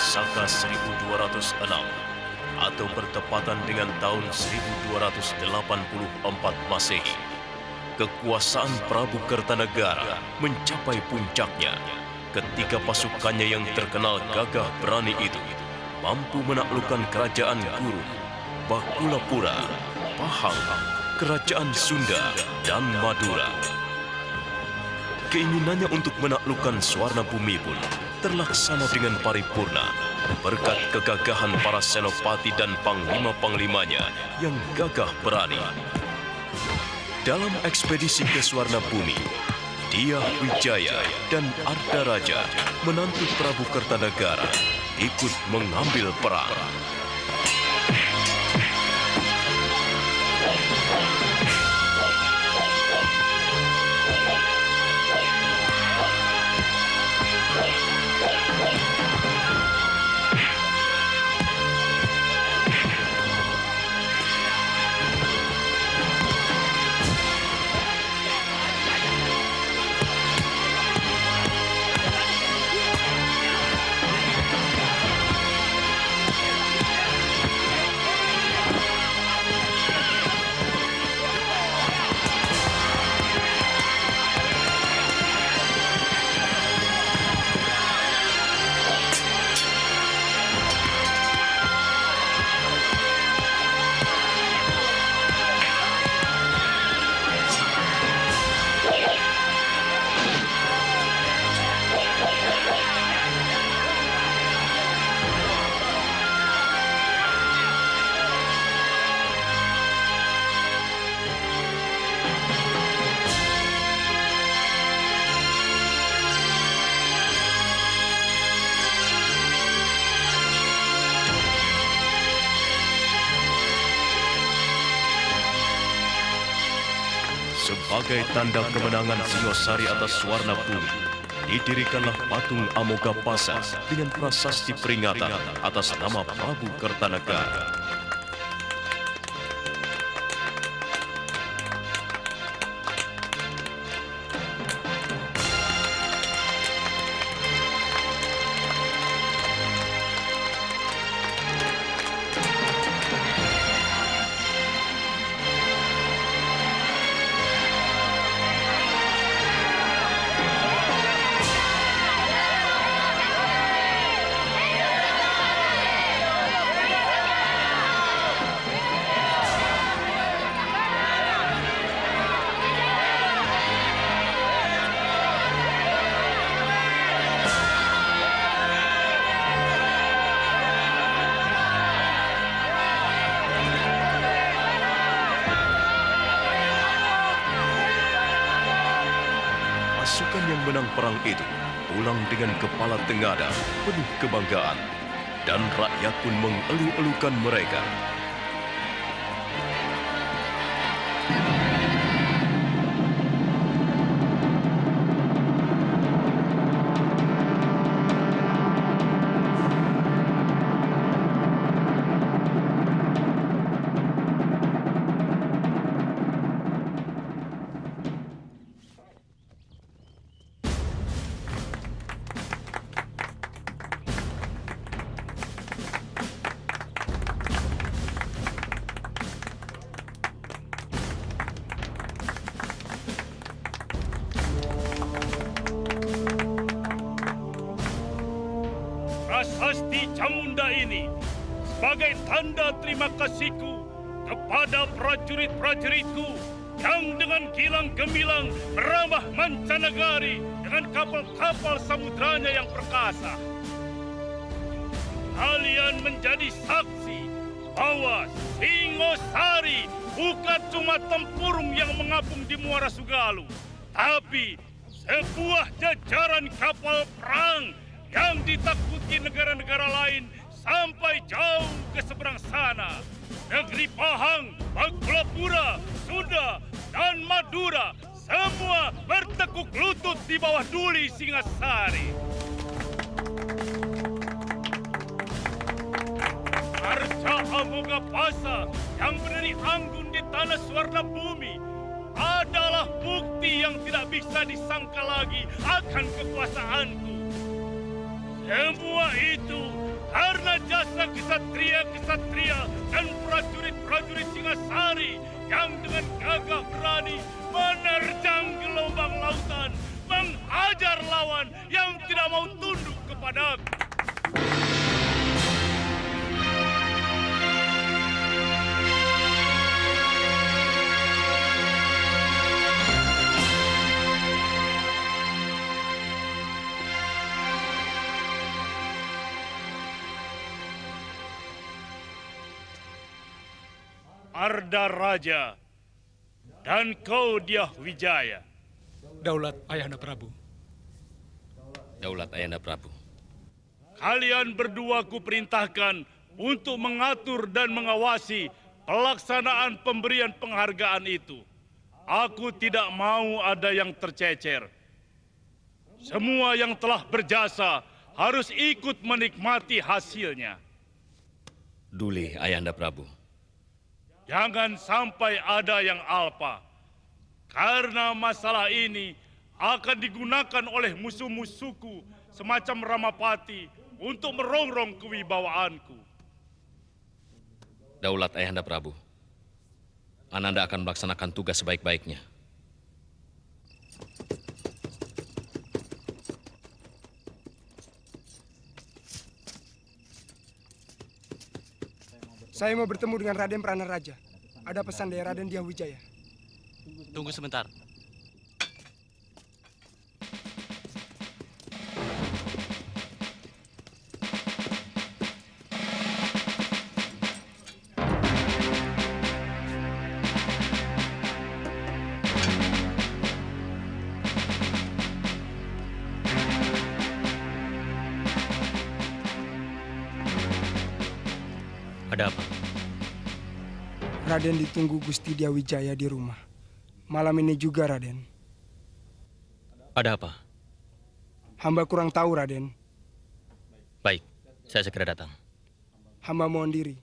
Saka 1206 atau bertepatan dengan tahun 1284 Masehi, kekuasaan Prabu Kertanegara mencapai puncaknya ketika pasukannya yang terkenal gagah berani itu mampu menaklukkan kerajaan Guru, Bakulapura, Pahang, kerajaan Sunda, dan Madura. Keinginannya untuk menaklukkan Swarna Bumi pun terlaksana dengan paripurna berkat kegagahan para senopati dan panglima-panglimanya yang gagah berani. Dalam ekspedisi ke Swarna Bumi, Dyah Wijaya dan Ardaraja, menantu Prabu Kertanegara, ikut mengambil perang. Sebagai tanda kemenangan Singosari atas Swarna Bumi, didirikanlah patung Amogapasa dengan prasasti peringatan atas nama Prabu Kertanegara. Pasukan yang menang perang itu pulang dengan kepala tengada penuh kebanggaan, dan rakyat pun mengeluh-elukan mereka. Prasasti Camunda ini sebagai tanda terima kasihku kepada prajurit-prajuritku yang dengan gilang gemilang meramah mancanegari dengan kapal-kapal samudranya yang perkasa. Kalian menjadi saksi bahwa Singosari bukan cuma tempurung yang mengapung di Muara Sugalu, tapi sebuah jajaran kapal perang yang ditakuti negara-negara lain sampai jauh ke seberang sana. Negeri Pahang, Bakulapura, Sunda, dan Madura semua bertekuk lutut di bawah duli Singasari. Arca Amogapasa yang berdiri anggun di tanah Swarna Bumi adalah bukti yang tidak bisa disangka lagi akan kekuasaanku. Semua itu Karena jasa kesatria-kesatria dan prajurit-prajurit Singasari yang dengan gagah berani menerjang gelombang lautan, menghajar lawan yang tidak mau tunduk kepadaku. Arda Raja dan kau Dyah Wijaya. Daulat Ayahanda Prabu. Daulat Ayahanda Prabu. Kalian berdua kuperintahkan untuk mengatur dan mengawasi pelaksanaan pemberian penghargaan itu. Aku tidak mau ada yang tercecer. Semua yang telah berjasa harus ikut menikmati hasilnya. Duli Ayahanda Prabu. Jangan sampai ada yang alpa. Karena masalah ini akan digunakan oleh musuh-musuhku semacam Ramapati untuk merongrong kewibawaanku. Daulat Ayahanda Prabu. Ananda akan melaksanakan tugas sebaik-baiknya. Saya mau bertemu dengan Raden Pranaraja. Ada pesan dari Raden Dyah Wijaya. Tunggu sebentar. Ada apa? Raden ditunggu Gusti Dyah Wijaya di rumah. Malam ini juga, Raden. Ada apa? Hamba kurang tahu, Raden. Baik, saya segera datang. Hamba mohon diri.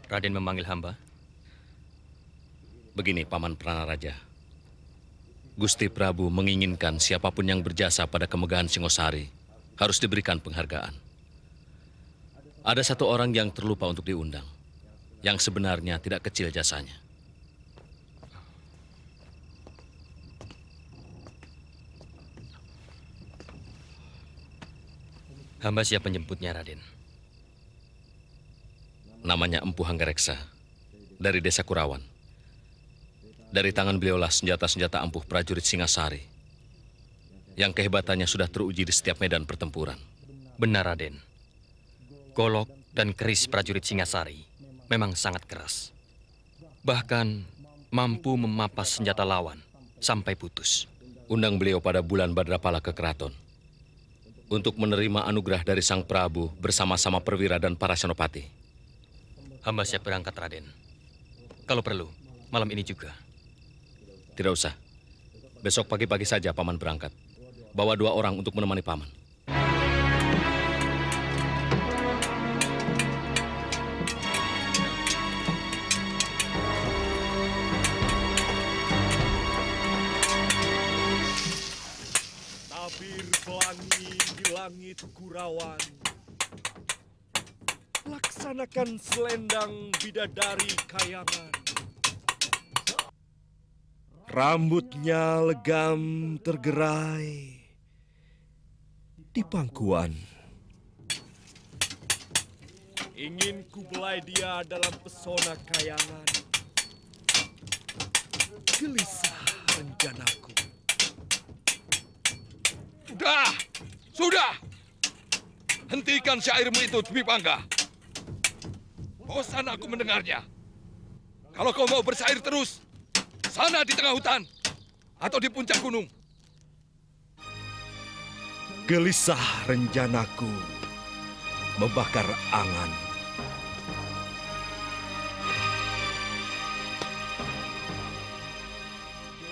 Raden memanggil hamba. Begini, Paman Pranaraja. Gusti Prabu menginginkan siapapun yang berjasa pada kemegahan Singosari harus diberikan penghargaan. Ada satu orang yang terlupa untuk diundang, yang sebenarnya tidak kecil jasanya. Hamba siap menjemputnya, Raden. Namanya Empu Hanggareksa, dari desa Kurawan. Dari tangan beliaulah senjata-senjata ampuh prajurit Singasari, yang kehebatannya sudah teruji di setiap medan pertempuran. Benar, Raden. Golok dan keris prajurit Singasari memang sangat keras. Bahkan mampu memapas senjata lawan sampai putus. Undang beliau pada bulan Badrapala ke keraton, untuk menerima anugerah dari Sang Prabu bersama-sama perwira dan para senopati. Hamba siap berangkat, Raden. Kalau perlu, malam ini juga. Tidak usah. Besok pagi-pagi saja Paman berangkat. Bawa 2 orang untuk menemani Paman. Tabir pelangi di langit Kurawan. Laksanakan selendang bidadari kayangan. Rambutnya legam tergerai di pangkuan. Ingin ku belai dia dalam pesona kayangan. Gelisah rencanaku. Sudah! Hentikan syairmu itu, Dwi Pangga. Bosan aku mendengarnya. Kalau kau mau bersyair terus, sana di tengah hutan atau di puncak gunung. Gelisah rencanaku membakar angan.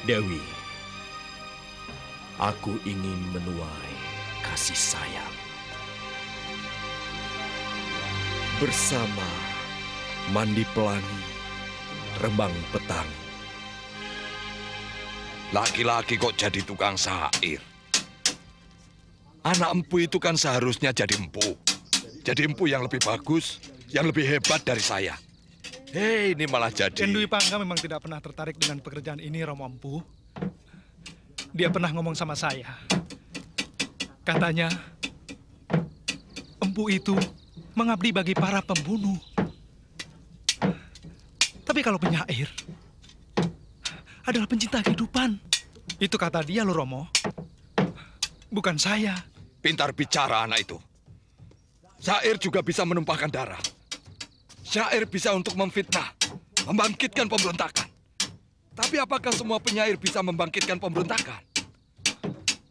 Dewi, aku ingin menuai kasih sayang. Bersama mandi pelangi, rembang petang. Laki-laki kok jadi tukang syair? Anak empu itu kan seharusnya jadi empu. Jadi empu yang lebih bagus, yang lebih hebat dari saya. Hei, ini malah jadi... Dwi Pangga memang tidak pernah tertarik dengan pekerjaan ini, Romo Empu. Dia pernah ngomong sama saya. Katanya, empu itu mengabdi bagi para pembunuh. Tapi kalau penyair adalah pencinta kehidupan. Itu kata dia loh, Romo. Bukan saya. Pintar bicara anak itu. Syair juga bisa menumpahkan darah. Syair bisa untuk memfitnah, membangkitkan pemberontakan. Tapi apakah semua penyair bisa membangkitkan pemberontakan?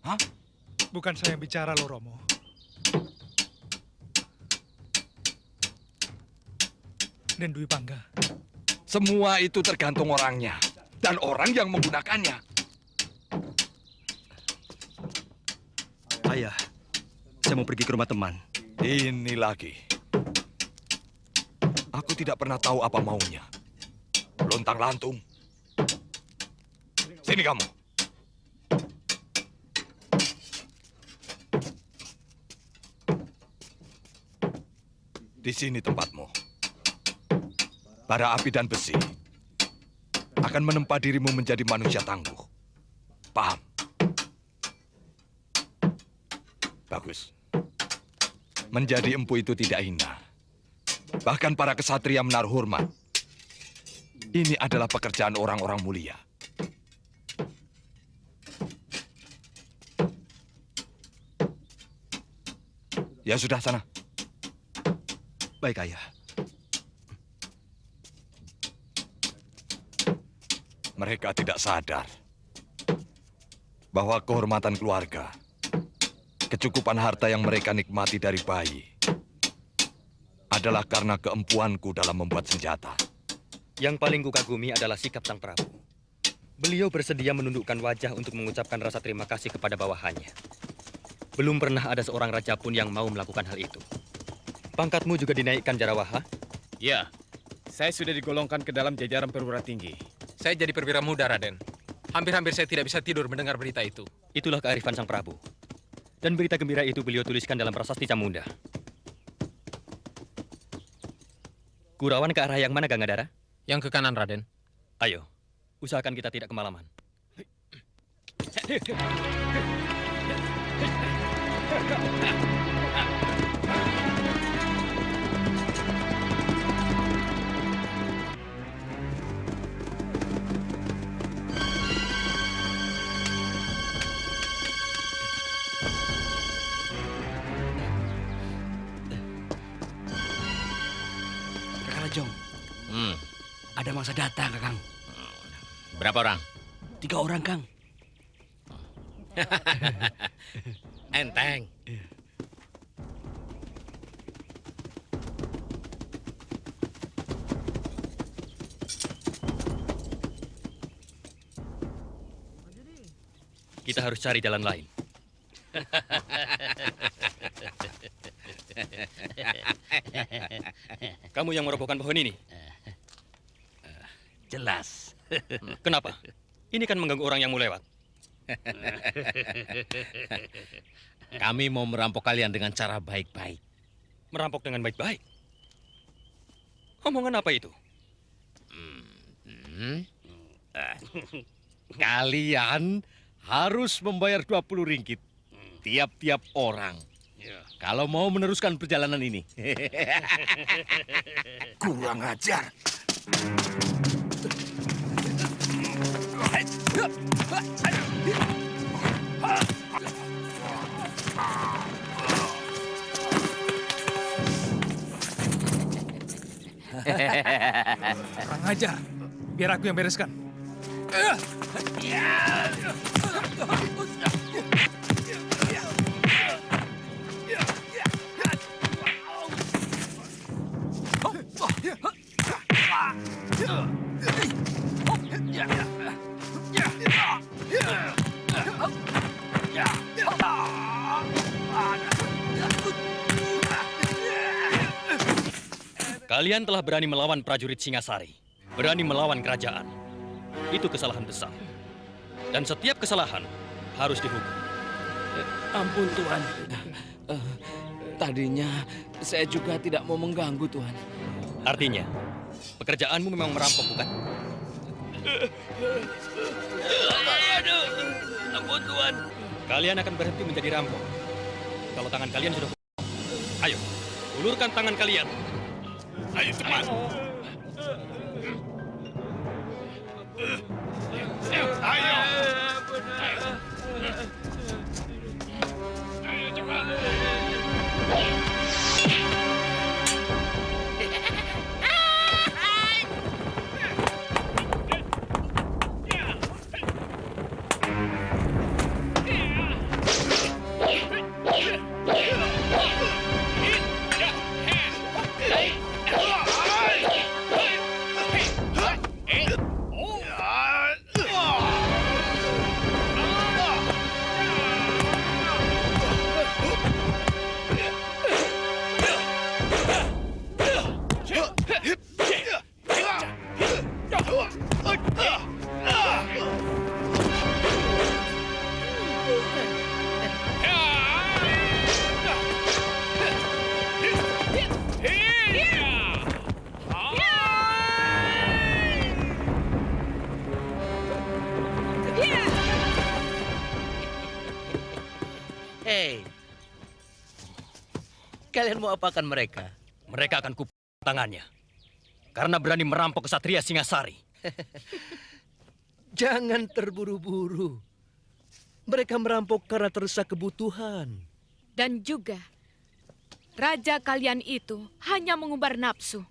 Hah? Bukan saya yang bicara loh, Romo. Dan Dwi Pangga. Semua itu tergantung orangnya dan orang yang menggunakannya. Ayah, saya mau pergi ke rumah teman. Ini lagi. Aku tidak pernah tahu apa maunya. Lontang-lantung. Sini kamu. Di sini tempatmu. Bara api dan besi akan menempa dirimu menjadi manusia tangguh. Paham? Bagus. Menjadi empu itu tidak hina. Bahkan para kesatria menaruh hormat. Ini adalah pekerjaan orang-orang mulia. Ya sudah, sana. Baik, Ayah. Mereka tidak sadar bahwa kehormatan keluarga, kecukupan harta yang mereka nikmati dari bayi, adalah karena keempuanku dalam membuat senjata. Yang paling kukagumi adalah sikap Sang Prabu. Beliau bersedia menundukkan wajah untuk mengucapkan rasa terima kasih kepada bawahannya. Belum pernah ada seorang raja pun yang mau melakukan hal itu. Pangkatmu juga dinaikkan, Jarawaha? Ya, saya sudah digolongkan ke dalam jajaran perwira tinggi. Saya jadi perwira muda, Raden. Hampir-hampir saya tidak bisa tidur mendengar berita itu. Itulah kearifan Sang Prabu. Dan berita gembira itu beliau tuliskan dalam prasasti Camunda. Kurawan ke arah yang mana, Gangadara? Yang ke kanan, Raden. Ayo, usahakan kita tidak kemalaman. Jong, ada mangsa datang, Kakang. Berapa orang? 3 orang, Kang. Enteng. Kita harus cari jalan lain. Kamu yang merobohkan pohon ini? Jelas. Kenapa? Ini kan mengganggu orang yang mau lewat. Kami mau merampok kalian dengan cara baik-baik. Merampok dengan baik-baik? Omongan apa itu? Kalian harus membayar 20 ringgit tiap-tiap orang. Kalau mau meneruskan perjalanan ini. Kurang ajar. ajar. Biar aku yang bereskan. Kalian telah berani melawan prajurit Singasari, berani melawan kerajaan. Itu kesalahan besar. Dan setiap kesalahan harus dihukum. Ampun Tuhan. Tadinya saya juga tidak mau mengganggu Tuhan. Artinya, pekerjaanmu memang merampok, bukan? Aduh, ampun Tuhan. Kalian akan berhenti menjadi rampok kalau tangan kalian sudah kosong. Ayo, ulurkan tangan kalian. Ayo cepat. Ayo. Ayo cepat. Hei, kalian mau apakan mereka? Mereka akan kupotong tangannya karena berani merampok kesatria Singasari. Jangan terburu-buru. Mereka merampok karena terdesak kebutuhan. Dan juga, raja kalian itu hanya mengumbar nafsu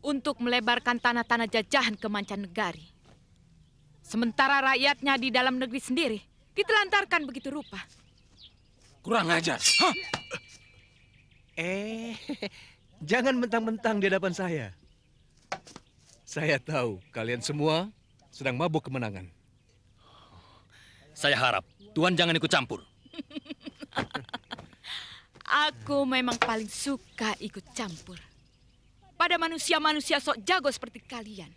untuk melebarkan tanah-tanah jajahan ke mancanegari. Sementara rakyatnya di dalam negeri sendiri ditelantarkan begitu rupa. Kurang ajar. Hah? Jangan mentang-mentang di hadapan saya. Saya tahu kalian semua sedang mabuk kemenangan. Saya harap Tuan jangan ikut campur. Aku memang paling suka ikut campur pada manusia-manusia sok jago seperti kalian.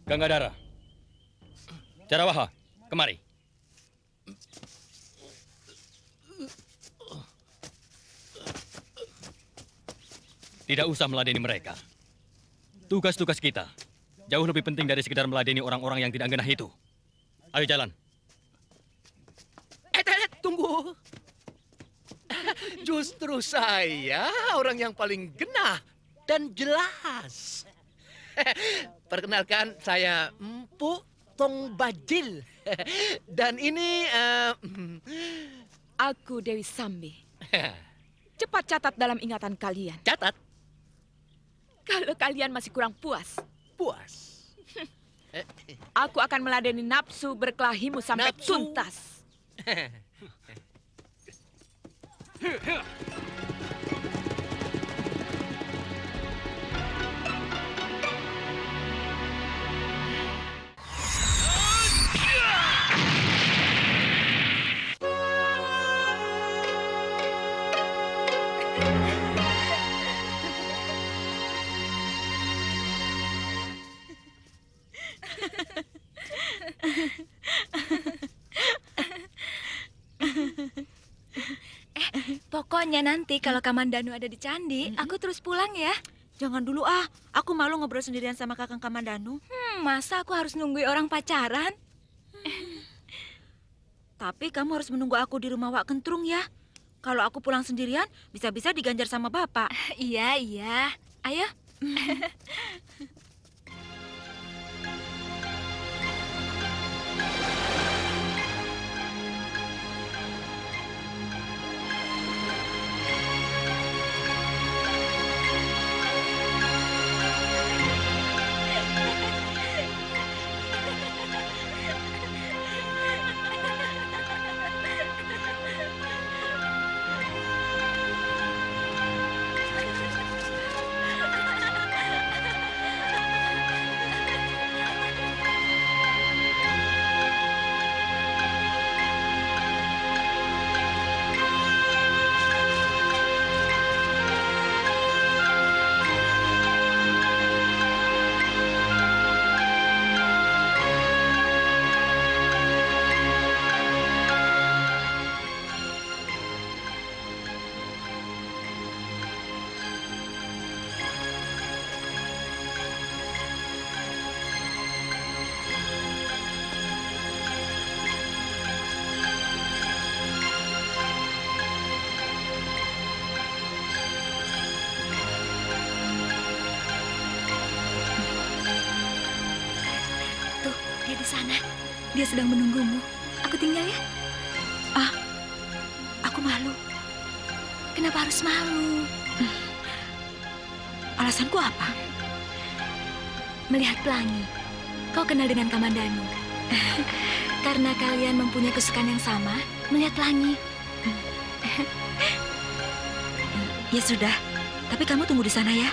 Ganggadara, Jarawaha, kemari. Tidak usah meladeni mereka. Tugas-tugas kita jauh lebih penting dari sekedar meladeni orang-orang yang tidak genah itu. Ayo jalan. Tunggu. Justru saya orang yang paling genah dan jelas. Perkenalkan, saya Empu Tong Bajil. Dan ini... Aku Dewi Sambi. Cepat catat dalam ingatan kalian. Catat? Kalau kalian masih kurang puas. Puas? Aku akan meladeni nafsu berkelahimu sampai Nafsu? tuntas. Pokoknya nanti kalau Kamandanu ada di candi, aku terus pulang ya. Jangan dulu ah, aku malu ngobrol sendirian sama Kakang Kamandanu. Masa aku harus nungguin orang pacaran? Tapi kamu harus menunggu aku di rumah Wak Kentrung ya. Kalau aku pulang sendirian, bisa-bisa diganjar sama bapak. Iya, iya. Ayo. Dia di sana. Dia sedang menunggumu. Aku tinggal ya. Ah, aku malu. Kenapa harus malu? Alasanku apa? Melihat pelangi. Kau kenal dengan Kamandanu. Karena kalian mempunyai kesukaan yang sama, melihat pelangi. Ya sudah, tapi kamu tunggu di sana ya.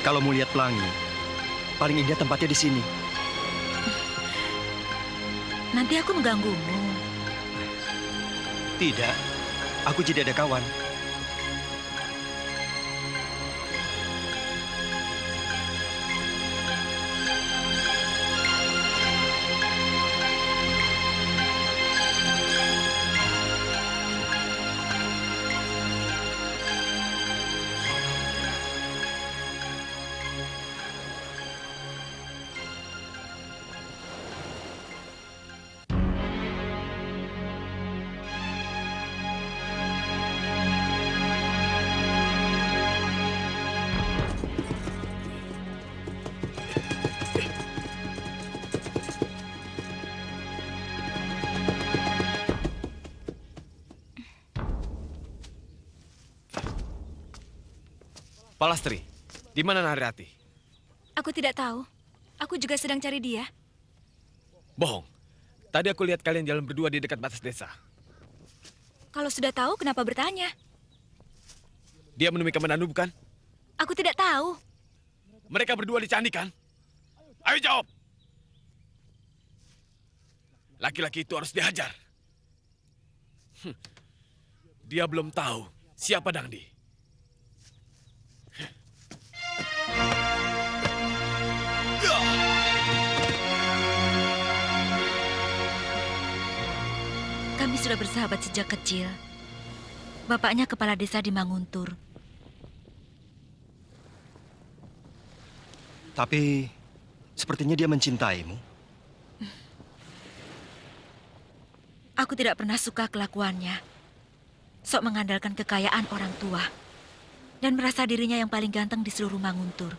Kalau mau lihat pelangi, paling indah tempatnya di sini. Nanti aku mengganggumu. Tidak, aku jadi ada kawan. Palastri, di mana Narirati? Aku tidak tahu. Aku juga sedang cari dia. Bohong. Tadi aku lihat kalian jalan berdua di dekat batas desa. Kalau sudah tahu, kenapa bertanya? Dia menemui Kamandanu, bukan? Aku tidak tahu. Mereka berdua di candi, kan? Ayo jawab! Laki-laki itu harus dihajar. Dia belum tahu siapa Dangdi. Kami sudah bersahabat sejak kecil. Bapaknya kepala desa di Manguntur. Tapi sepertinya dia mencintaimu. Aku tidak pernah suka kelakuannya. Sok mengandalkan kekayaan orang tua. Dan merasa dirinya yang paling ganteng di seluruh Manguntur.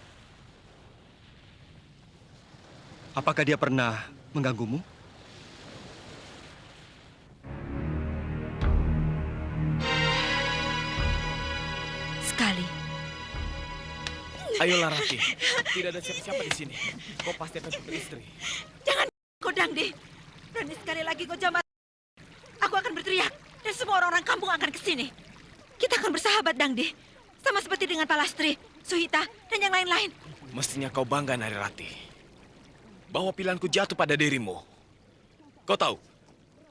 Apakah dia pernah mengganggumu? Sekali. Ayolah Rati, tidak ada siapa-siapa di sini. Kau pasti akan beristri. Jangan, kau Dangdi. Berani sekali lagi kau jambat. Aku akan berteriak dan semua orang-orang kampung akan ke sini. Kita akan bersahabat, Dangdi. Sama seperti dengan Palastri, Suhita, dan yang lain-lain. Mestinya kau bangga, Nari Rati, bahwa pilihanku jatuh pada dirimu. Kau tahu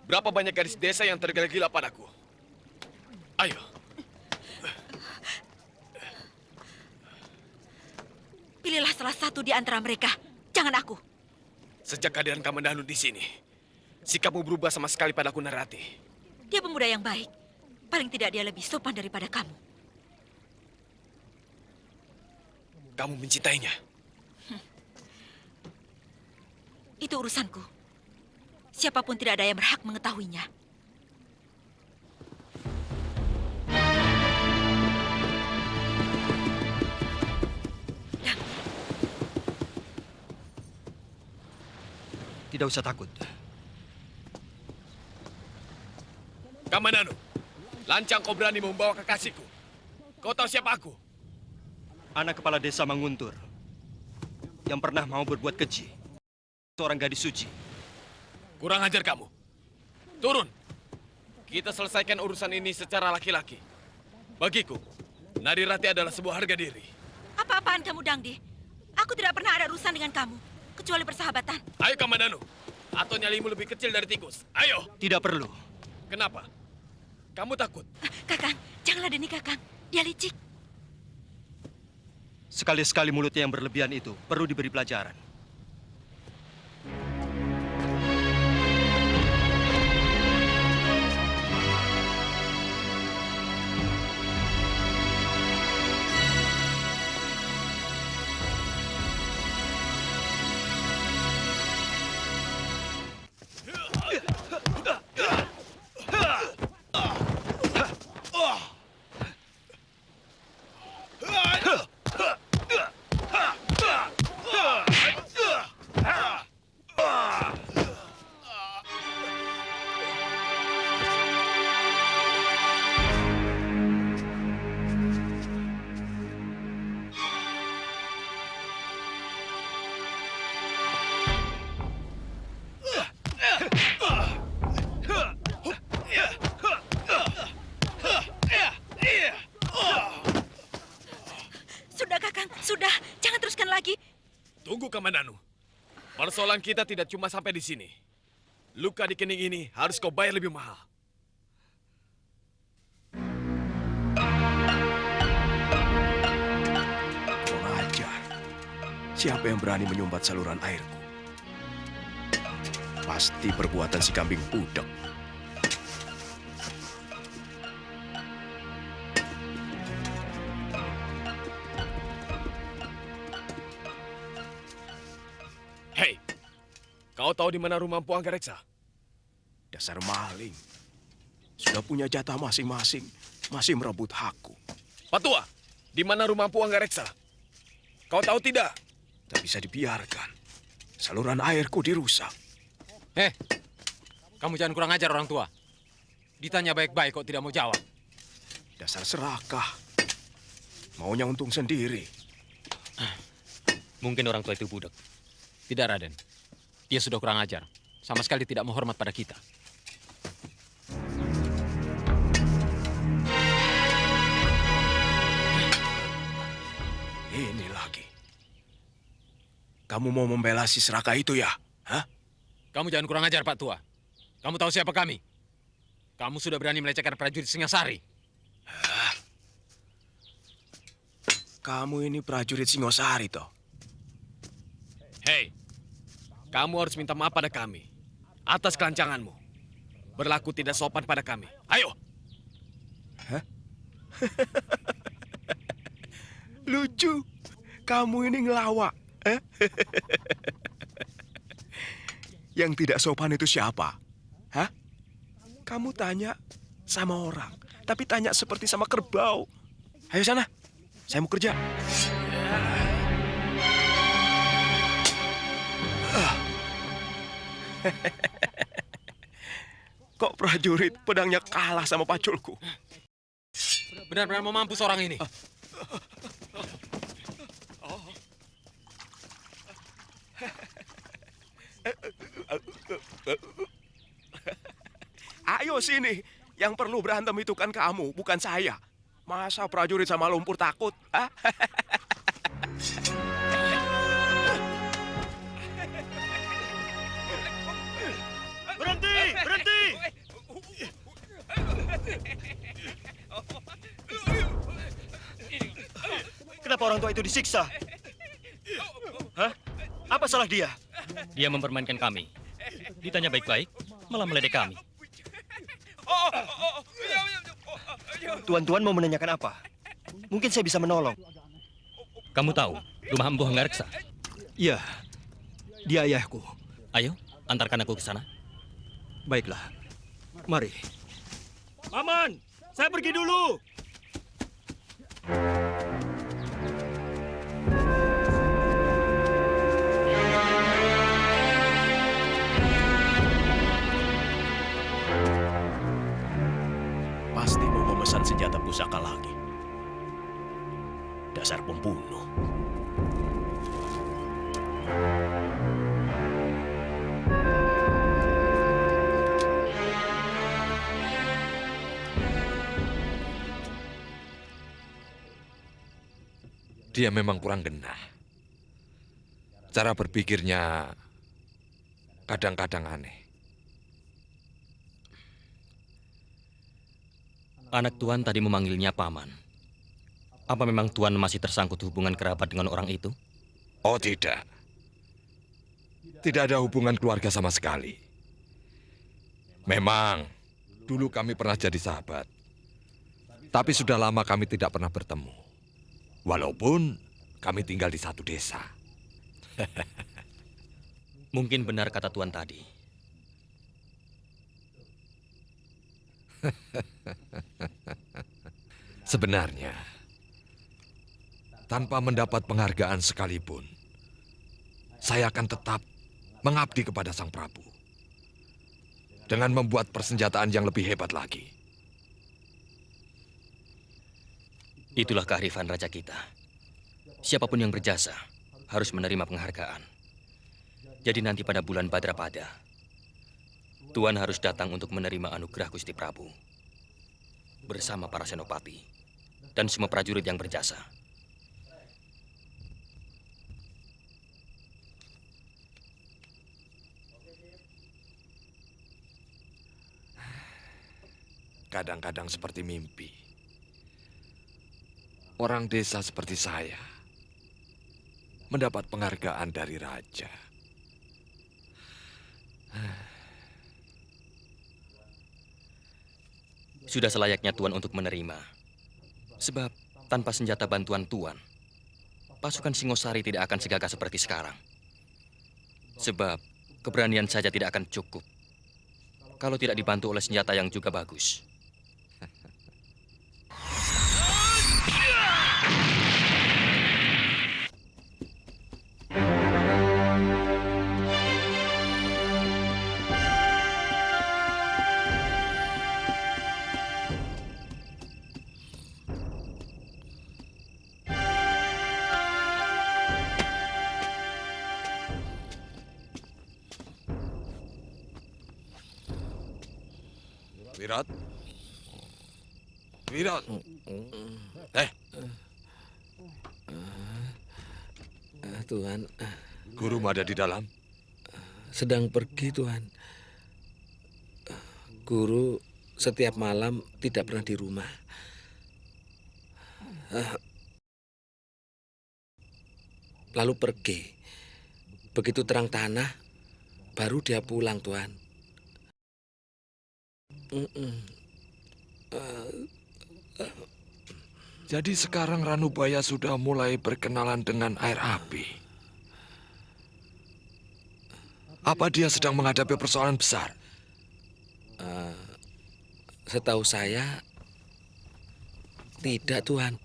berapa banyak gadis desa yang tergila-gila padaku. Ayo. Pilihlah salah satu di antara mereka. Jangan aku. Sejak kehadiran Kamandanu di sini, sikapmu berubah sama sekali padaku, Nari Rati. Dia pemuda yang baik. Paling tidak dia lebih sopan daripada kamu. Kamu mencintainya? Itu urusanku. Siapapun tidak ada yang berhak mengetahuinya. Tidak usah takut. Kamandanu, lancang kau berani membawa kekasihku. Kau tahu siapa aku? Anak kepala desa Manguntur yang pernah mau berbuat keji. Seorang gadis suci. Kurang ajar kamu. Turun. Kita selesaikan urusan ini secara laki-laki. Bagiku, Nari Rati adalah sebuah harga diri. Apa-apaan kamu, Dangdi? Aku tidak pernah ada urusan dengan kamu, kecuali persahabatan. Ayo, Kamandanu. Atau nyalimu lebih kecil dari tikus. Ayo. Tidak perlu. Kenapa? Kamu takut? Kakang, janganlah Deni Kakang. Dia licik. Sekali-sekali mulutnya yang berlebihan itu perlu diberi pelajaran. Kamandanu, persoalan kita tidak cuma sampai di sini. Luka di kening ini harus kau bayar lebih mahal. Kurang ajar. Siapa yang berani menyumbat saluran airku? Pasti perbuatan si kambing budak. Kau tahu di mana rumah Empu Anggareksa? Dasar maling. Sudah punya jatah masing-masing, masih merebut hakku. Patua, di mana rumah Empu Anggareksa? Kau tahu tidak? Tak bisa dibiarkan. Saluran airku dirusak. Kamu jangan kurang ajar orang tua. Ditanya baik-baik kok tidak mau jawab. Dasar serakah. Maunya untung sendiri. Mungkin orang tua itu budak. Tidak, Raden. Dia sudah kurang ajar. Sama sekali tidak menghormat pada kita. Ini lagi. Kamu mau membela si serakah itu ya? Hah? Kamu jangan kurang ajar, Pak Tua. Kamu tahu siapa kami? Kamu sudah berani melecehkan prajurit Singasari. Kamu ini prajurit Singosari, toh? Hei, kamu harus minta maaf pada kami atas kelancanganmu. Berlaku tidak sopan pada kami. Ayo. Hah? Lucu. Kamu ini ngelawak. Yang tidak sopan itu siapa? Hah? Kamu tanya sama orang, tapi tanya seperti sama kerbau. Ayo sana, saya mau kerja. Kok prajurit pedangnya kalah sama paculku? Benar-benar mau mampus orang ini. sini. Yang perlu berantem itu kan kamu, bukan saya. Masa prajurit sama lumpur takut? Hah? Berhenti! Berhenti! Kenapa orang tua itu disiksa? Hah? Apa salah dia? Dia mempermainkan kami. Ditanya baik-baik, malah meledek kami. Tuan-tuan mau menanyakan apa? Mungkin saya bisa menolong. Kamu tahu rumah Empu Hanggareksa? Iya, dia ayahku. Ayo, antarkan aku ke sana. Baiklah, mari. Paman, saya pergi dulu. Pasti mau memesan senjata pusaka lagi. Dasar pembunuh. Dia memang kurang genah. Cara berpikirnya kadang-kadang aneh. Anak Tuan tadi memanggilnya paman. Apa memang Tuan masih tersangkut hubungan kerabat dengan orang itu? Oh tidak. Tidak ada hubungan keluarga sama sekali. Memang, dulu kami pernah jadi sahabat. Tapi sudah lama kami tidak pernah bertemu. Walaupun kami tinggal di satu desa. Mungkin benar kata Tuan tadi. Sebenarnya, tanpa mendapat penghargaan sekalipun, saya akan tetap mengabdi kepada Sang Prabu. Dengan membuat persenjataan yang lebih hebat lagi. Itulah kearifan raja kita. Siapapun yang berjasa harus menerima penghargaan. Jadi nanti pada bulan Badrapada, Tuan harus datang untuk menerima anugerah Gusti Prabu. Bersama para senopati dan semua prajurit yang berjasa. Kadang-kadang seperti mimpi. Orang desa seperti saya mendapat penghargaan dari raja. Sudah selayaknya Tuan untuk menerima. Sebab tanpa senjata bantuan Tuan, pasukan Singosari tidak akan segagah seperti sekarang. Sebab keberanian saja tidak akan cukup kalau tidak dibantu oleh senjata yang juga bagus. Wirat? Wirat? Tuhan. Guru ada di dalam? Sedang pergi, Tuhan. Guru setiap malam tidak pernah di rumah. Lalu pergi. Begitu terang tanah, baru dia pulang, Tuhan. Jadi sekarang Ranubaya sudah mulai berkenalan dengan air api. Apa dia sedang menghadapi persoalan besar? Setahu saya, tidak, Tuhan.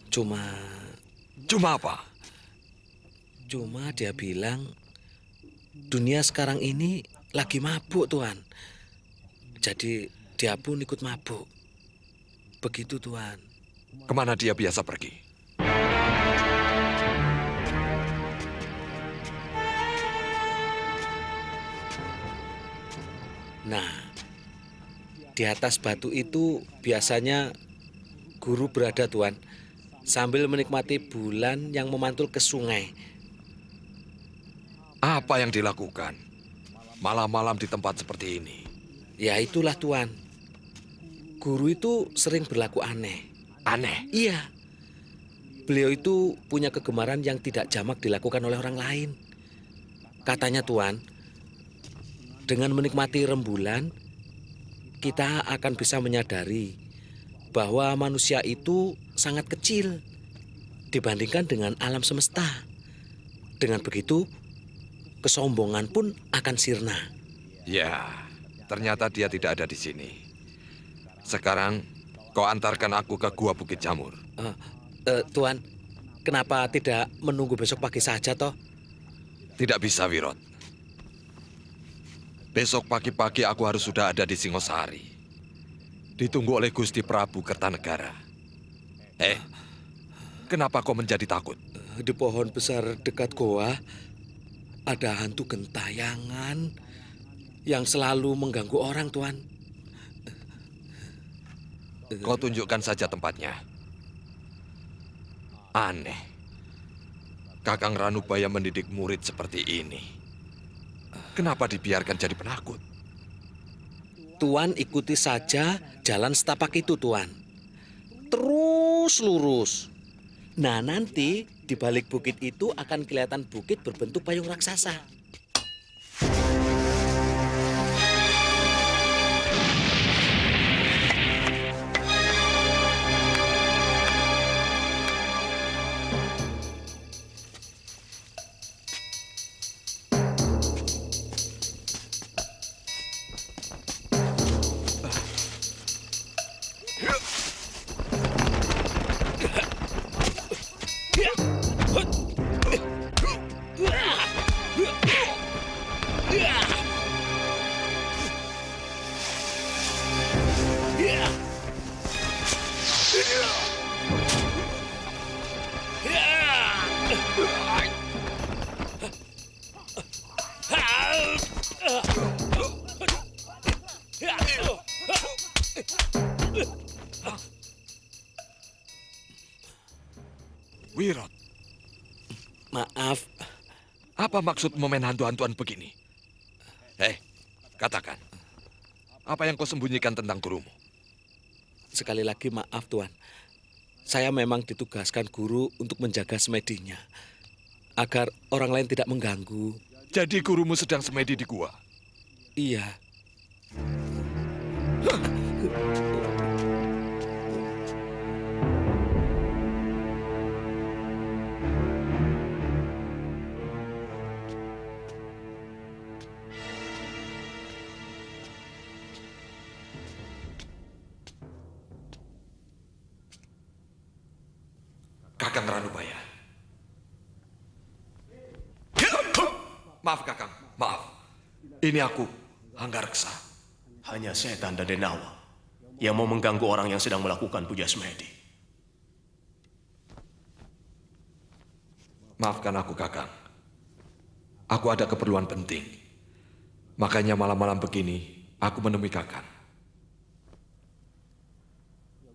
Cuma apa? Cuma dia bilang dunia sekarang ini lagi mabuk, Tuhan. Jadi dia pun ikut mabuk. Begitu, Tuhan. Kemana dia biasa pergi? Nah, di atas batu itu biasanya guru berada, Tuan, sambil menikmati bulan yang memantul ke sungai. Apa yang dilakukan malam-malam di tempat seperti ini? Ya itulah, Tuan. Guru itu sering berlaku aneh. Aneh? Iya. Beliau itu punya kegemaran yang tidak jamak dilakukan oleh orang lain. Katanya, Tuan, dengan menikmati rembulan, kita akan bisa menyadari bahwa manusia itu sangat kecil dibandingkan dengan alam semesta. Dengan begitu, kesombongan pun akan sirna. Ya, ternyata dia tidak ada di sini. Sekarang kau antarkan aku ke Gua Bukit Jamur. Tuan, kenapa tidak menunggu besok pagi saja, toh? Tidak bisa, Wirot. Besok pagi-pagi aku harus sudah ada di Singosari. Ditunggu oleh Gusti Prabu Kertanegara. Kenapa kau menjadi takut? Di pohon besar dekat goa ada hantu gentayangan yang selalu mengganggu orang, Tuan. Kau tunjukkan saja tempatnya. Aneh. Kakang Ranubaya mendidik murid seperti ini. Kenapa dibiarkan jadi penakut? Tuan ikuti saja jalan setapak itu, Tuan. Terus lurus. Nah, nanti di balik bukit itu akan kelihatan bukit berbentuk payung raksasa. Wirot. Maaf. Apa maksud main hantu-hantuan begini? Katakan. Apa yang kau sembunyikan tentang gurumu? Sekali lagi maaf, Tuan. Saya memang ditugaskan guru untuk menjaga semedinya. Agar orang lain tidak mengganggu. Jadi gurumu sedang semedi di gua? Iya. Kakang Ranubaya. Maaf, Kakang. Maaf. Ini aku, Hanggareksa. Hanya setan dan denawa yang mau mengganggu orang yang sedang melakukan puja semedi. Maafkan aku, Kakang. Aku ada keperluan penting. Makanya malam-malam begini, aku menemui Kakang.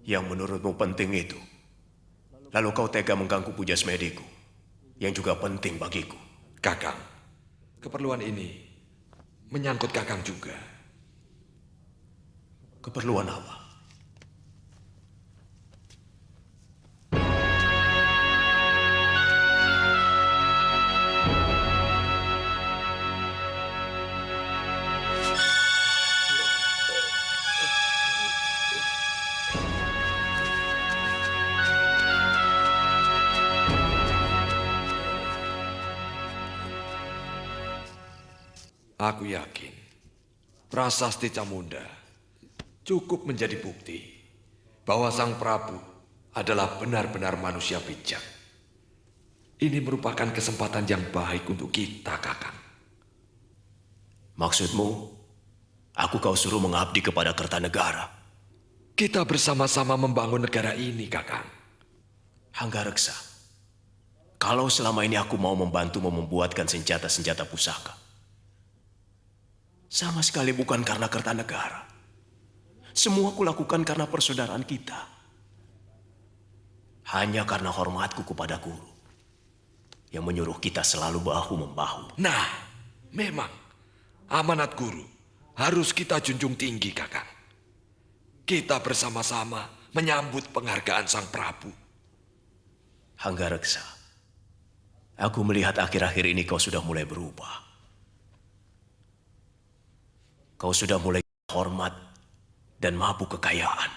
Yang menurutmu penting itu, lalu kau tega mengganggu puja semediku, yang juga penting bagiku. Kakang, keperluan ini menyangkut Kakang juga. Keperluan apa? Aku yakin prasasti Camunda cukup menjadi bukti bahwa Sang Prabu adalah benar-benar manusia bijak. Ini merupakan kesempatan yang baik untuk kita, Kakang. Maksudmu, aku kau suruh mengabdi kepada Kertanegara? Kita bersama-sama membangun negara ini, Kakang. Hanggareksa, kalau selama ini aku mau membantumu membuatkan senjata-senjata pusaka, Sama sekali bukan karena Kertanegara. Semua kulakukan karena persaudaraan kita. Hanya karena hormatku kepada guru yang menyuruh kita selalu bahu-membahu. Nah, memang amanat guru harus kita junjung tinggi, Kakang. Kita bersama-sama menyambut penghargaan Sang Prabu. Hanggareksa, aku melihat akhir-akhir ini kau sudah mulai berubah. Kau sudah mulai hormat dan mabuk kekayaan.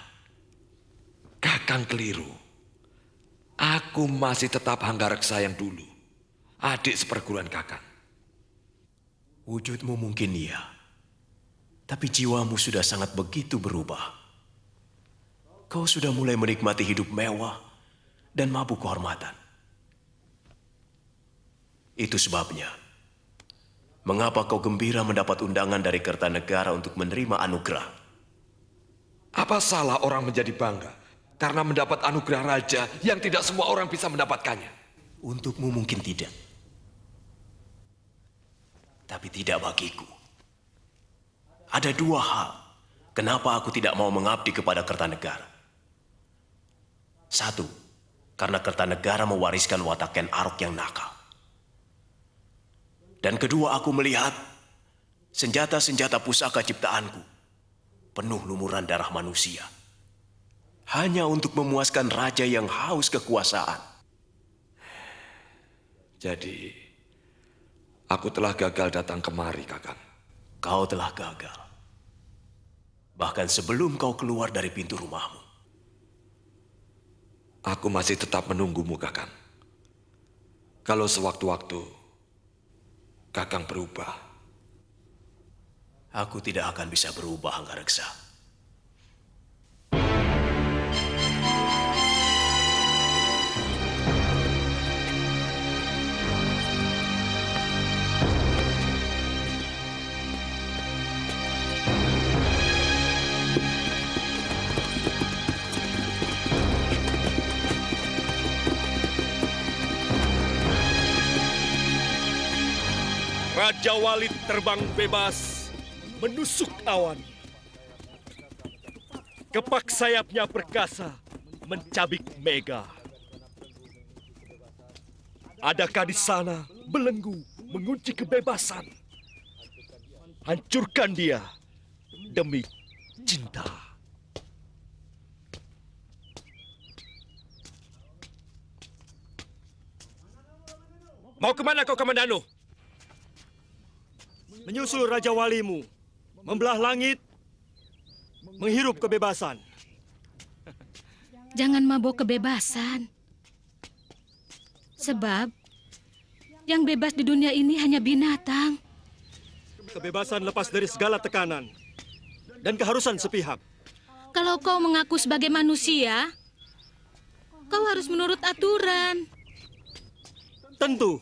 Kakang keliru. Aku masih tetap Hanggareksa yang dulu. Adik seperguruan Kakang. Wujudmu mungkin iya. Tapi jiwamu sudah sangat begitu berubah. Kau sudah mulai menikmati hidup mewah dan mabuk kehormatan. Itu sebabnya, mengapa kau gembira mendapat undangan dari Kertanegara untuk menerima anugerah? Apa salah orang menjadi bangga karena mendapat anugerah raja yang tidak semua orang bisa mendapatkannya? Untukmu mungkin tidak. Tapi tidak bagiku. Ada dua hal kenapa aku tidak mau mengabdi kepada Kertanegara. Satu, karena Kertanegara mewariskan watak Ken Arok yang nakal. Dan kedua, aku melihat senjata-senjata pusaka ciptaanku penuh lumuran darah manusia. Hanya untuk memuaskan raja yang haus kekuasaan. Jadi, aku telah gagal datang kemari, Kakang. Kau telah gagal. Bahkan sebelum kau keluar dari pintu rumahmu. Aku masih tetap menunggumu, Kakang. Kalau sewaktu-waktu Kakang berubah. Aku tidak akan bisa berubah, Hanggareksa. Raja Walit terbang bebas menusuk awan. Kepak sayapnya perkasa mencabik mega. Adakah di sana belenggu mengunci kebebasan? Hancurkan dia demi cinta. Mau kemana kau, Kamandanu? Menyusul Raja Walimu, membelah langit, menghirup kebebasan. Jangan mabuk kebebasan. Sebab yang bebas di dunia ini hanya binatang. Kebebasan lepas dari segala tekanan dan keharusan sepihak. Kalau kau mengaku sebagai manusia, kau harus menurut aturan. Tentu,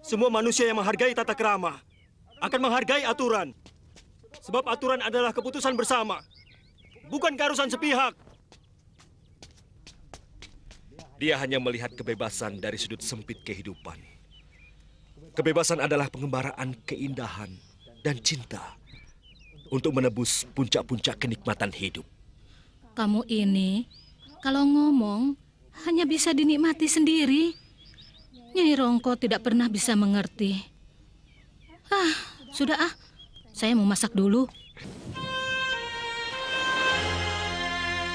semua manusia yang menghargai tata krama akan menghargai aturan. Sebab aturan adalah keputusan bersama, bukan keharusan sepihak. Dia hanya melihat kebebasan dari sudut sempit kehidupan. Kebebasan adalah pengembaraan keindahan dan cinta untuk menebus puncak-puncak kenikmatan hidup. Kamu ini, kalau ngomong, hanya bisa dinikmati sendiri. Nyai Rongko tidak pernah bisa mengerti. Sudah saya mau masak dulu.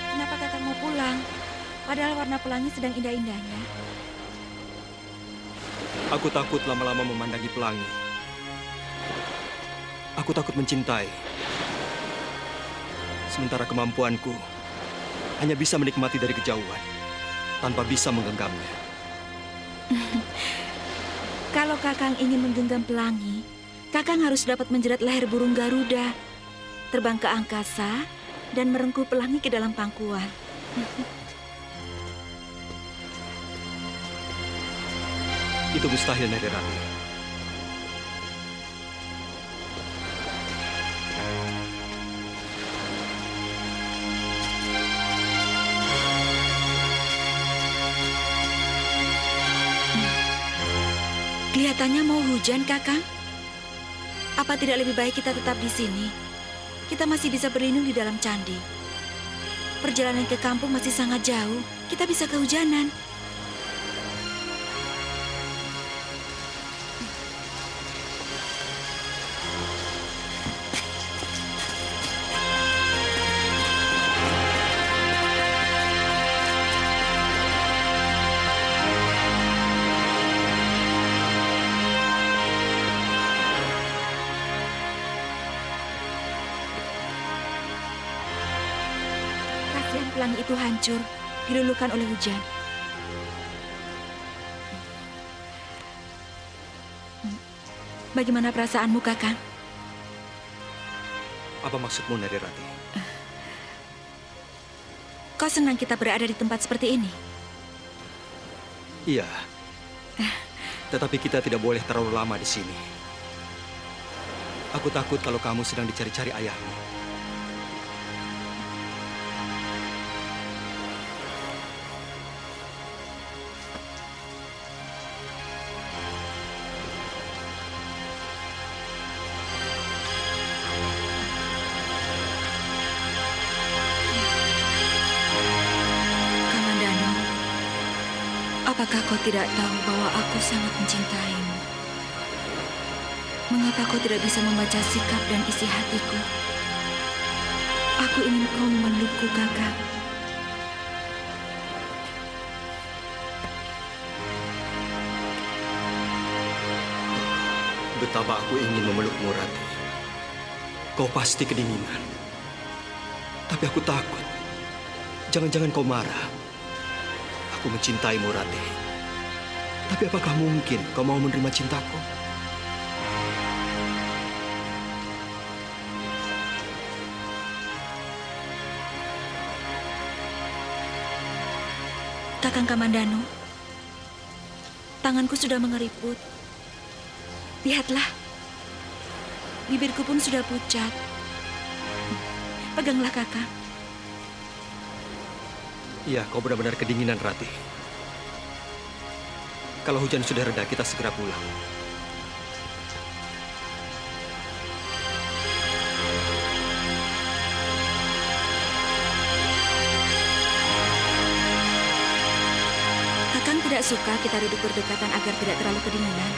Kenapa Kakang mau pulang? Padahal warna pelangi sedang indah-indahnya. Aku takut lama-lama memandangi pelangi. Aku takut mencintai. Sementara kemampuanku hanya bisa menikmati dari kejauhan, tanpa bisa menggenggamnya. Kalau Kakang ingin menggenggam pelangi, Kakang harus dapat menjerat leher burung Garuda, terbang ke angkasa, dan merengkuh pelangi ke dalam pangkuan. Itu mustahil, Nari Rati. Kelihatannya mau hujan, Kakang. Apa tidak lebih baik kita tetap di sini? Kita masih bisa berlindung di dalam candi. Perjalanan ke kampung masih sangat jauh. Kita bisa kehujanan. Pelangi itu hancur, diluluhkan oleh hujan. Bagaimana perasaanmu, Kakang? Apa maksudmu, Narirati? Kau senang kita berada di tempat seperti ini? Iya. Tetapi kita tidak boleh terlalu lama di sini. Aku takut kalau kamu sedang dicari-cari ayahmu. Apakah kau tidak tahu bahwa aku sangat mencintaimu? Mengapa kau tidak bisa membaca sikap dan isi hatiku? Aku ingin kau memelukku, Kakang. Betapa aku ingin memelukmu, Rati. Kau pasti kedinginan. Tapi aku takut. Jangan-jangan kau marah. Aku mencintaimu, Rati. Tapi apakah mungkin kau mau menerima cintaku? Kakang Kamandanu, tanganku sudah mengeriput. Lihatlah, bibirku pun sudah pucat. Peganglah, Kakang. Iya, kau benar-benar kedinginan, Rati. Kalau hujan sudah reda, kita segera pulang. Kakang tidak suka kita duduk berdekatan agar tidak terlalu kedinginan.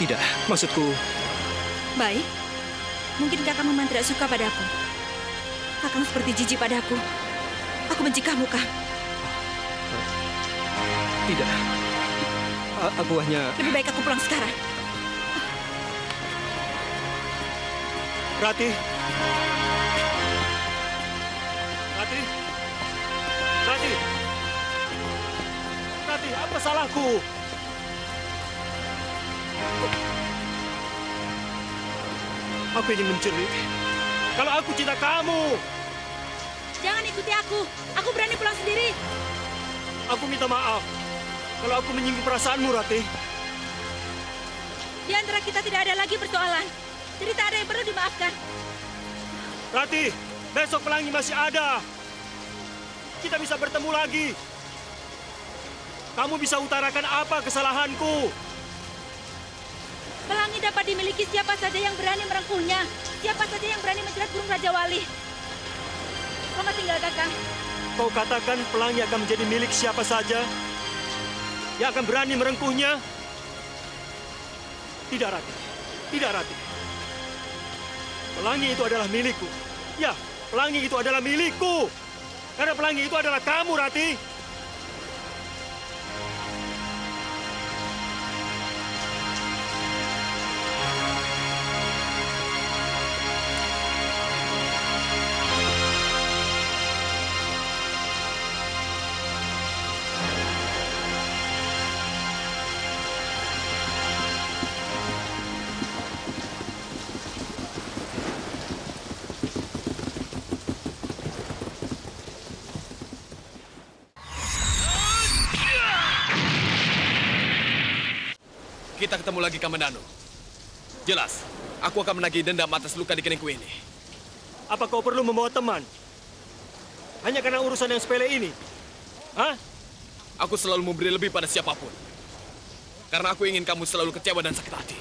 Tidak, maksudku... Baik. Mungkin Kakang memang tidak suka padaku. Kakang seperti jijik padaku. Aku benci kamu, Kang. Tidak. Aku hanya... Lebih baik aku pulang sekarang. Rati. Rati. Rati. Rati, apa salahku? Aku ingin menjerit. Kalau aku cinta kamu. Jangan ikuti aku. Aku berani pulang sendiri. Aku minta maaf kalau aku menyinggung perasaanmu, Rati. Di antara kita tidak ada lagi persoalan. Jadi tak ada yang perlu dimaafkan. Rati, besok pelangi masih ada. Kita bisa bertemu lagi. Kamu bisa utarakan apa kesalahanku. Pelangi dapat dimiliki siapa saja yang berani merengkuhnya. Siapa saja yang berani menjerat burung Raja Wali. Selamat tinggal, Kakang. Kau katakan pelangi akan menjadi milik siapa saja yang akan berani merengkuhnya? Tidak, Rati. Tidak, Rati. Pelangi itu adalah milikku. Ya, pelangi itu adalah milikku. Karena pelangi itu adalah kamu, Rati. Kita ketemu lagi, Kamandanu. Jelas, aku akan menagih dendam atas luka di keningku ini. Apa kau perlu membawa teman? Hanya karena urusan yang sepele ini? Hah? Aku selalu memberi lebih pada siapapun. Karena aku ingin kamu selalu kecewa dan sakit hati.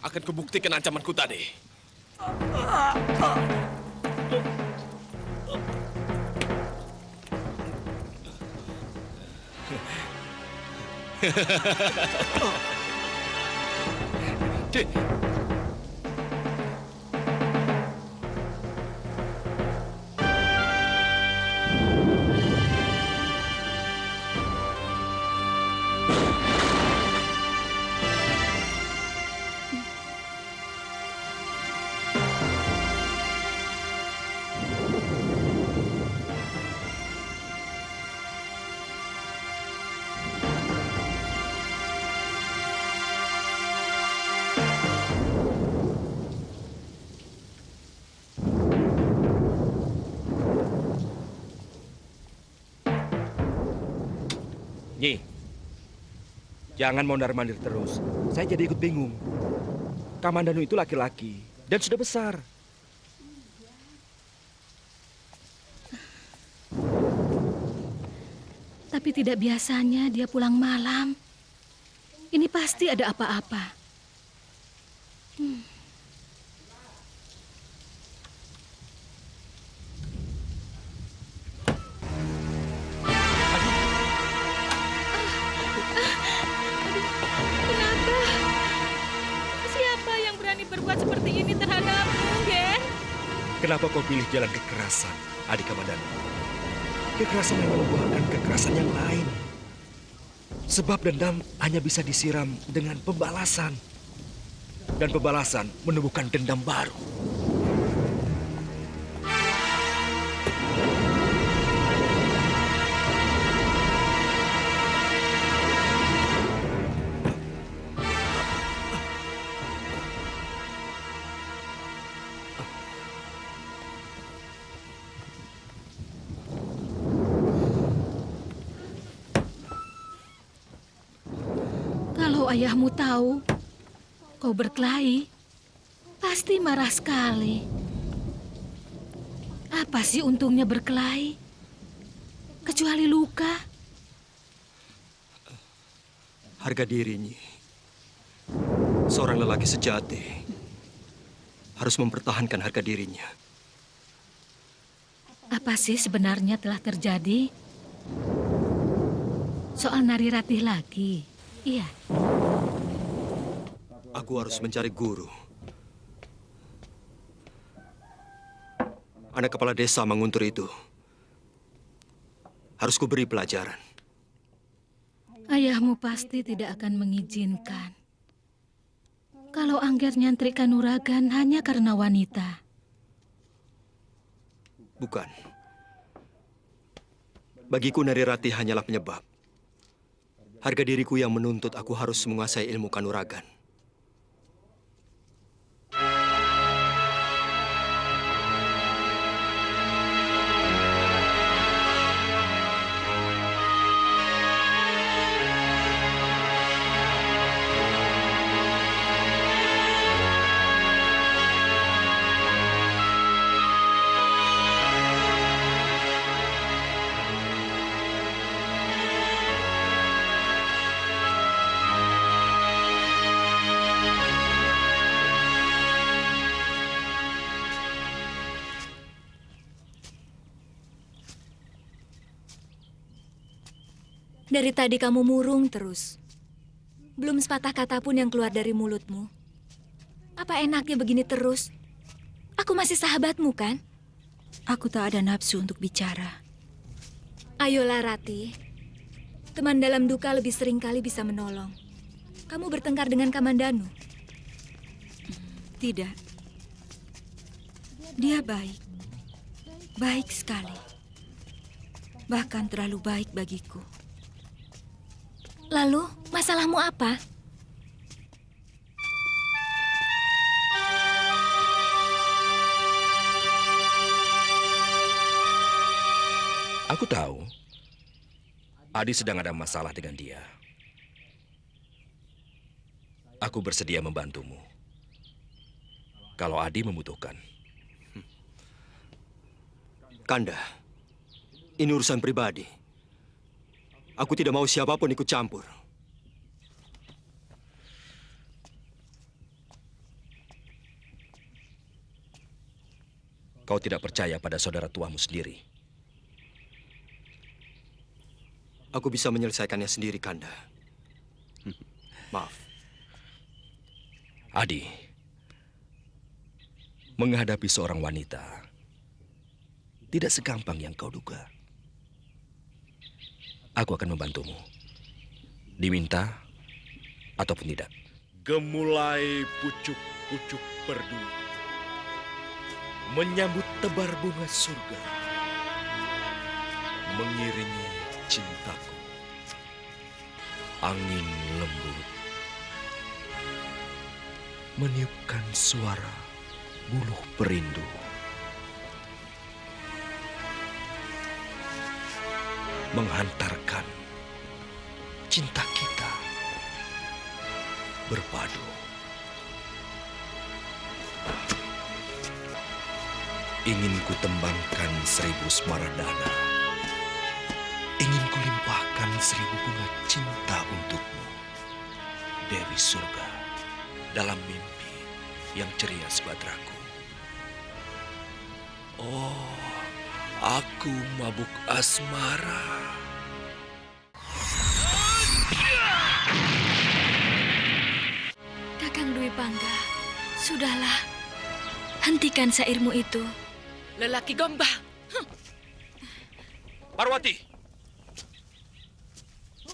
Akan kubuktikan ancamanku tadi. Nyi, jangan mondar-mandir terus. Saya jadi ikut bingung. Kamandanu itu laki-laki dan sudah besar. Tapi tidak biasanya dia pulang malam. Ini pasti ada apa-apa. Kenapa? Siapa yang berani berbuat seperti ini terhadapmu, Gen? Kenapa kau pilih jalan kekerasan, adik Kamandanu? Kekerasan yang membuahkan kekerasan yang lain. Sebab dendam hanya bisa disiram dengan pembalasan. Dan pembalasan menumbuhkan dendam baru. Kalau ayahmu tahu kau berkelahi, pasti marah sekali. Apa sih untungnya berkelahi? Kecuali luka. Harga diri, Nyi. Seorang lelaki sejati harus mempertahankan harga dirinya. Apa sih sebenarnya telah terjadi? Soal Nari Ratih lagi. Iya. Aku harus mencari guru. Anak kepala desa Manguntur itu harus kuberi pelajaran. Ayahmu pasti tidak akan mengizinkan. Kalau Angger nyantrik Kanuragan hanya karena wanita. Bukan. Bagiku Nari Ratih hanyalah penyebab. Harga diriku yang menuntut aku harus menguasai ilmu Kanuragan. Dari tadi kamu murung terus. Belum sepatah kata pun yang keluar dari mulutmu. Apa enaknya begini terus? Aku masih sahabatmu, kan? Aku tak ada nafsu untuk bicara. Ayolah, Rati. Teman dalam duka lebih sering kali bisa menolong. Kamu bertengkar dengan Kamandanu? Tidak. Dia baik. Baik sekali. Bahkan terlalu baik bagiku. Lalu, masalahmu apa? Aku tahu Adi sedang ada masalah dengan dia. Aku bersedia membantumu. Kalau Adi membutuhkan. Kanda, ini urusan pribadi. Aku tidak mau siapapun ikut campur. Kau tidak percaya pada saudara tuamu sendiri. Aku bisa menyelesaikannya sendiri, Kanda. Maaf. Adi, menghadapi seorang wanita tidak segampang yang kau duga. Aku akan membantumu. Diminta ataupun tidak. Gemulai pucuk-pucuk perdu menyambut tebar bunga surga, mengiringi cintaku. Angin lembut meniupkan suara buluh perindu. Menghantarkan cinta kita berpadu. Ingin ku tembangkan 1000 smaradana. Ingin ku limpahkan 1000 bunga cinta untukmu, Dewi Surga, dalam mimpi yang ceria sebadraku. Oh, aku mabuk asmara. Kakang Dwi Pangga, sudahlah. Hentikan syairmu itu. Lelaki gombah. Parwati!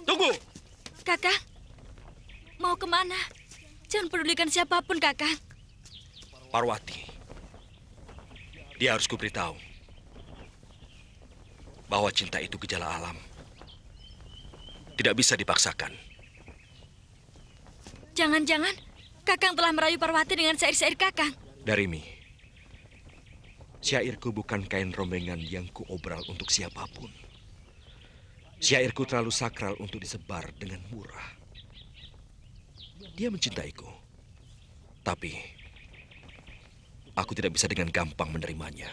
Tunggu! Kakang, mau kemana? Jangan pedulikan siapapun, Kakang. Parwati, dia harus kuberitahu bahwa cinta itu gejala alam. Tidak bisa dipaksakan. Jangan-jangan Kakang telah merayu Parwati dengan syair-syair Kakang. Darimi, syairku bukan kain rombengan yang kuobral untuk siapapun. Syairku terlalu sakral untuk disebar dengan murah. Dia mencintaiku, tapi aku tidak bisa dengan gampang menerimanya.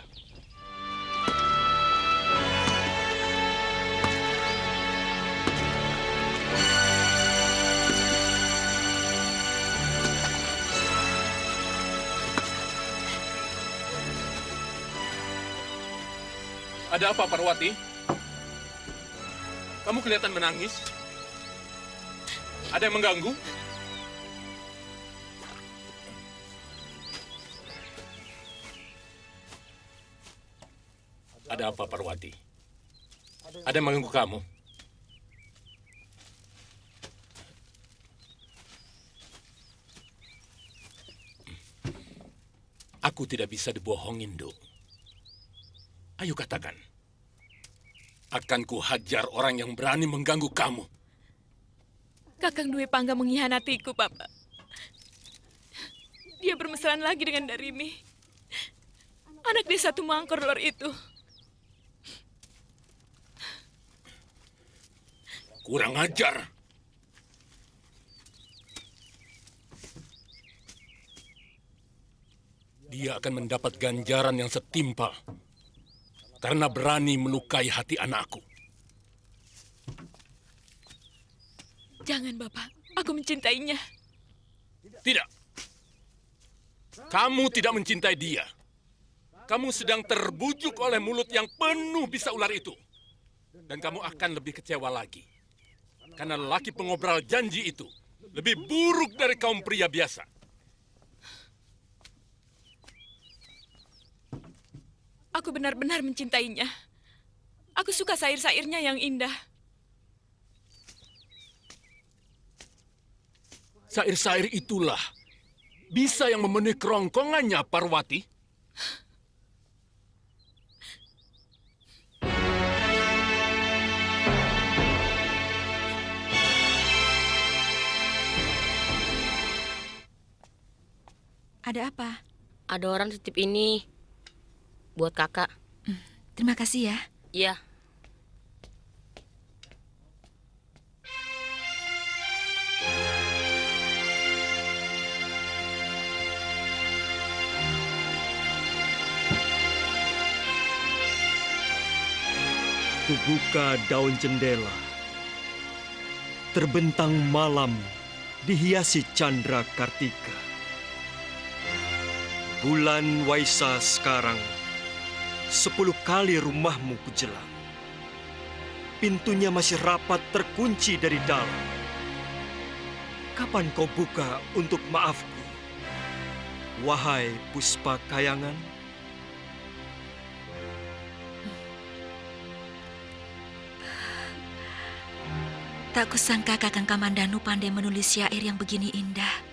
Ada apa, Parwati? Kamu kelihatan menangis. Ada yang mengganggu? Ada apa, Parwati? Ada yang mengganggu kamu? Aku tidak bisa dibohongin, Duk. Ayo katakan. Akan kuhajar orang yang berani mengganggu kamu. Kakang Dwi Pangga mengkhianatiku, Papa. Dia bermesraan lagi dengan Darimi. Anak desa Tumangkor Lor itu. Kurang ajar. Dia akan mendapat ganjaran yang setimpal karena berani melukai hati anakku. Jangan, Bapak. Aku mencintainya. Tidak. Kamu tidak mencintai dia. Kamu sedang terbujuk oleh mulut yang penuh bisa ular itu. Dan kamu akan lebih kecewa lagi. Karena lelaki pengobral janji itu lebih buruk dari kaum pria biasa. Aku benar-benar mencintainya. Aku suka syair-syairnya yang indah. Syair-syair itulah bisa yang memenuhi kerongkongannya, Parwati. Ada apa? Ada orang titip ini buat kakak. Terima kasih ya. Iya. Kubuka daun jendela. Terbentang malam dihiasi candra kartika. Bulan Waisa sekarang 10 kali rumahmu kujelang. Pintunya masih rapat terkunci dari dalam. Kapan kau buka untuk maafku? Wahai Puspa Kayangan. Tak kusangka Kakang Kamandanu pandai menulis syair yang begini indah.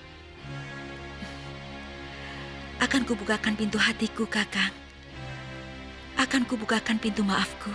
Akan kubukakan pintu hatiku, Kakang. Akan kubukakan pintu maafku.